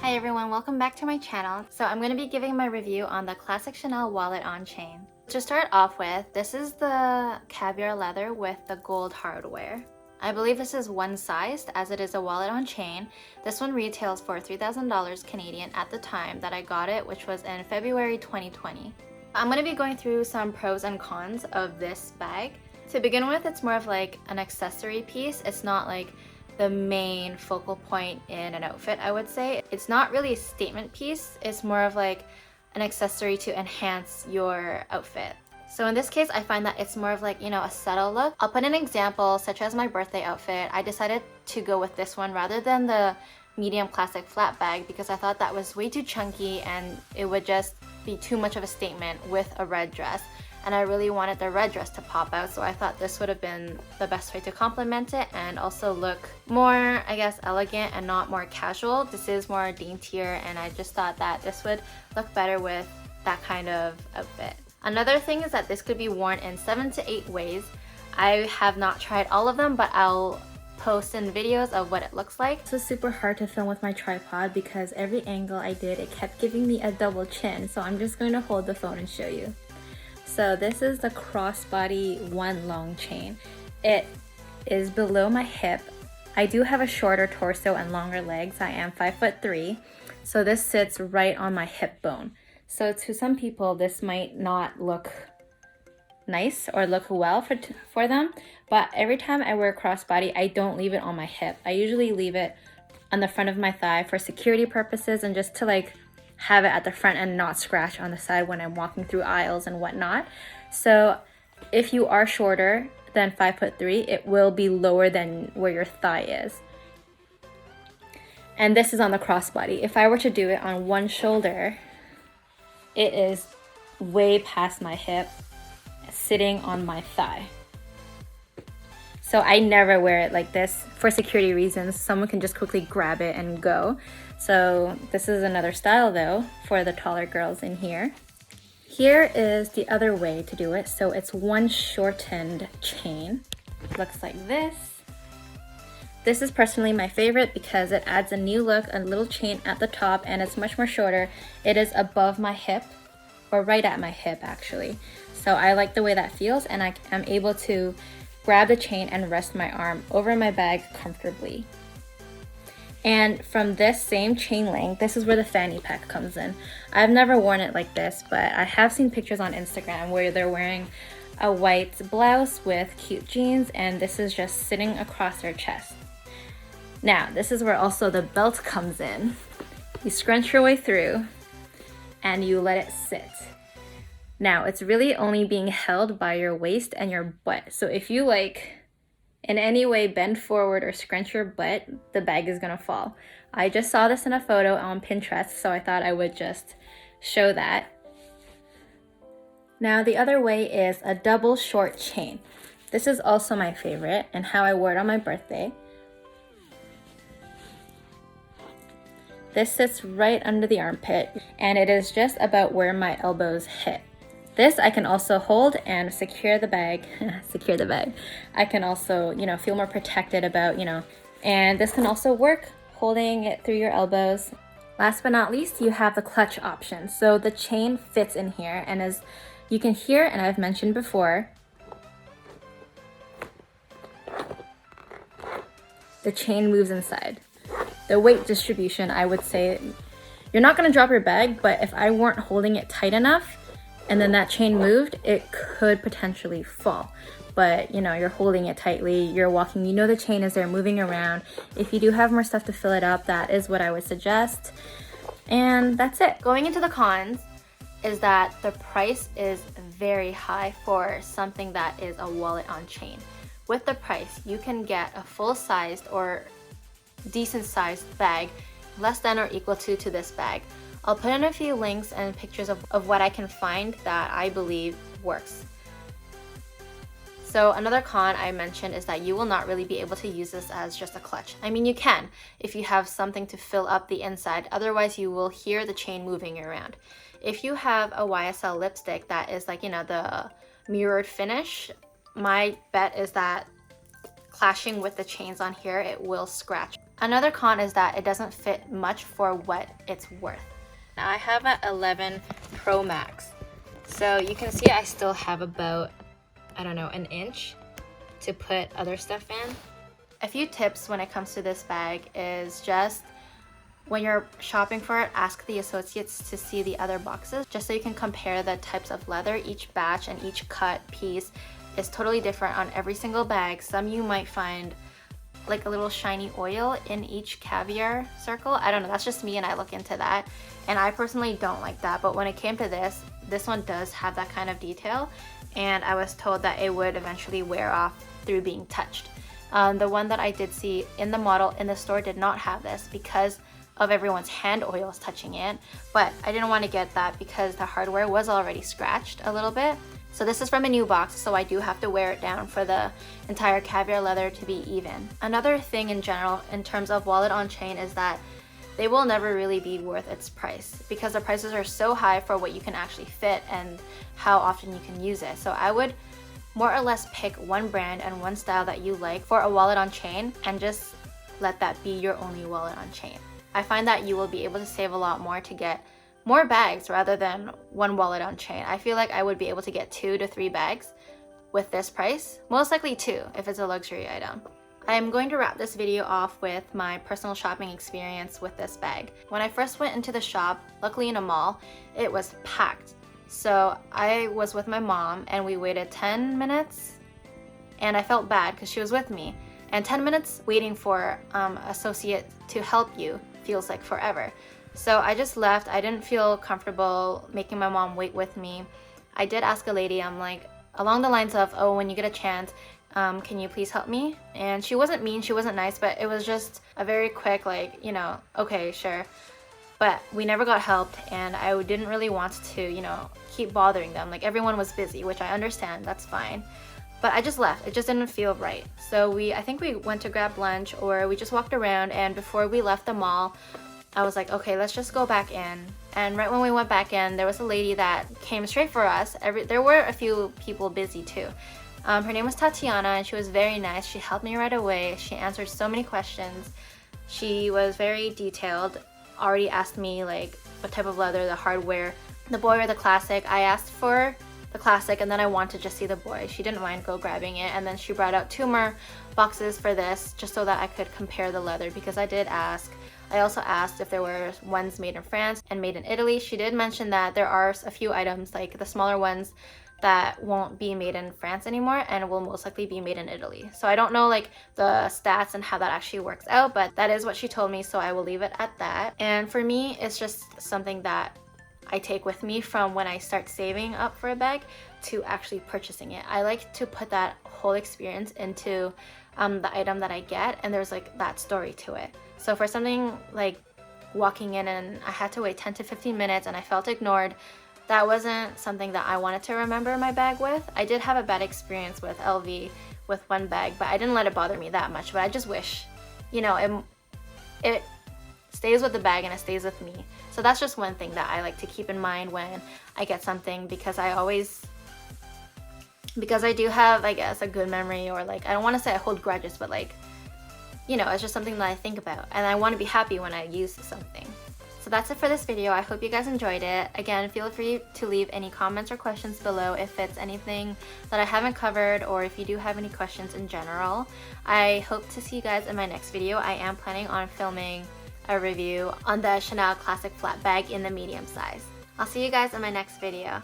Hi everyone, welcome back to my channel. So I'm going to be giving my review on the classic Chanel wallet on chain. To start off with, this is the Caviar leather with the gold hardware. I believe this is one-sized as it is a wallet on chain. This one retails for $3,000 Canadian at the time that I got it, which was in February 2020. I'm going to be going through some pros and cons of this bag. To begin with, it's more of like an accessory piece. It's not like the main focal point in an outfit, I would say. It's not really a statement piece, it's more of like an accessory to enhance your outfit. So in this case, I find that it's more of like, a subtle look. I'll put an example, such as my birthday outfit. I decided to go with this one rather than the medium classic flat bag because I thought that was way too chunky and it would just be too much of a statement with a red dress. And I really wanted the red dress to pop out, so I thought this would have been the best way to complement it and also look more, I guess, elegant and not more casual. This is more daintier and I just thought that this would look better with that kind of outfit. Another thing is that this could be worn in 7 to 8 ways. I have not tried all of them, but I'll post in videos of what it looks like. This was super hard to film with my tripod because every angle I did, it kept giving me a double chin, so I'm just going to hold the phone and show you. So this is the crossbody one long chain. It is below my hip. I do have a shorter torso and longer legs. I am 5'3", so this sits right on my hip bone. So to some people, this might not look nice or look well for them, but every time I wear crossbody, I don't leave it on my hip. I usually leave it on the front of my thigh for security purposes and just to like have it at the front and not scratch on the side when I'm walking through aisles and whatnot. So if you are shorter than 5'3", it will be lower than where your thigh is. And this is on the crossbody. If I were to do it on one shoulder, it is way past my hip, sitting on my thigh. So I never wear it like this for security reasons. Someone can just quickly grab it and go. So this is another style though for the taller girls in here. Here is the other way to do it. So it's one shortened chain. It looks like this. This is personally my favorite because it adds a new look, a little chain at the top, and it's much more shorter. It is above my hip, or right at my hip actually. So I like the way that feels, and I am able to grab the chain and rest my arm over my bag comfortably. And from this same chain length, this is where the fanny pack comes in. I've never worn it like this, but I have seen pictures on Instagram where they're wearing a white blouse with cute jeans, and this is just sitting across their chest. Now, this is where also the belt comes in. You scrunch your way through and you let it sit. Now, it's really only being held by your waist and your butt. So if you in any way bend forward or scrunch your butt, the bag is gonna fall. I just saw this in a photo on Pinterest, so I thought I would just show that. Now the other way is a double short chain. This is also my favorite and how I wore it on my birthday. This sits right under the armpit and it is just about where my elbows hit. This I can also hold and secure the bag, secure the bag. I can also, feel more protected about, and this can also work holding it through your elbows. Last but not least, you have the clutch option. So the chain fits in here, and as you can hear, and I've mentioned before, the chain moves inside. The weight distribution, I would say, you're not gonna drop your bag, but if I weren't holding it tight enough, and then that chain moved, it could potentially fall. But you're holding it tightly, you're walking, the chain is there moving around. If you do have more stuff to fill it up, that is what I would suggest. And that's it. Going into the cons is that the price is very high for something that is a wallet on chain. With the price, you can get a full-sized or decent sized bag less than or equal to this bag. I'll put in a few links and pictures of what I can find that I believe works. So another con I mentioned is that you will not really be able to use this as just a clutch. I mean, you can if you have something to fill up the inside, otherwise you will hear the chain moving around. If you have a YSL lipstick that is the mirrored finish, my bet is that clashing with the chains on here, it will scratch. Another con is that it doesn't fit much for what it's worth. Now I have an 11 Pro Max. So you can see I still have about, I don't know, an inch to put other stuff in. A few tips when it comes to this bag is just when you're shopping for it, ask the associates to see the other boxes just so you can compare the types of leather. Each batch and each cut piece is totally different on every single bag. Some you might find like a little shiny oil in each Caviar circle. I don't know, that's just me and I look into that. And I personally don't like that, but when it came to this one does have that kind of detail, and I was told that it would eventually wear off through being touched. The one that I did see in the model in the store did not have this because of everyone's hand oils touching it, but I didn't want to get that because the hardware was already scratched a little bit. So this is from a new box, so I do have to wear it down for the entire Caviar leather to be even. Another thing in general in terms of wallet on chain is that they will never really be worth its price because the prices are so high for what you can actually fit and how often you can use it. So I would more or less pick one brand and one style that you like for a wallet on chain and just let that be your only wallet on chain. I find that you will be able to save a lot more to get more bags rather than one wallet on chain. I feel like I would be able to get 2 to 3 bags with this price, most likely 2 if it's a luxury item. I am going to wrap this video off with my personal shopping experience with this bag. When I first went into the shop, luckily in a mall, it was packed. So I was with my mom and we waited 10 minutes and I felt bad because she was with me. And 10 minutes waiting for associate to help you feels like forever. So I just left. I didn't feel comfortable making my mom wait with me. I did ask a lady, I'm like, along the lines of, oh, when you get a chance, can you please help me? And she wasn't mean, she wasn't nice, but it was just a very quick, like, you know, okay, sure. But we never got helped and I didn't really want to, you know, keep bothering them. Like everyone was busy, which I understand, that's fine. But I just left, it just didn't feel right. So I think we went to grab lunch or we just walked around, and before we left the mall, I was like, okay, let's just go back in. And right when we went back in, there was a lady that came straight for us. There were a few people busy too. Her name was Tatiana and she was very nice. She helped me right away. She answered so many questions. She was very detailed. Already asked me like what type of leather, the hardware, the boy or the classic. I asked for the classic and then I wanted to just see the boy. She didn't mind go grabbing it, and then she brought out 2 more boxes for this just so that I could compare the leather because I did ask. I also asked if there were ones made in France and made in Italy. She did mention that there are a few items, like the smaller ones, that won't be made in France anymore and will most likely be made in Italy. So I don't know like the stats and how that actually works out, but that is what she told me, so I will leave it at that. And for me, it's just something that I take with me from when I start saving up for a bag to actually purchasing it. I like to put that whole experience into the item that I get, and there's like that story to it. So for something like walking in and I had to wait 10 to 15 minutes and I felt ignored, that wasn't something that I wanted to remember my bag with. I did have a bad experience with LV with one bag, but I didn't let it bother me that much. But I just wish, you know, it stays with the bag and it stays with me. So that's just one thing that I like to keep in mind when I get something, because I do have, I guess, a good memory, or like, I don't want to say I hold grudges, but like, you know, it's just something that I think about and I want to be happy when I use something. So that's it for this video. I hope you guys enjoyed it. Again, feel free to leave any comments or questions below if it's anything that I haven't covered, or if you do have any questions in general. I hope to see you guys in my next video. I am planning on filming a review on the Chanel Classic flat bag in the medium size. I'll see you guys in my next video.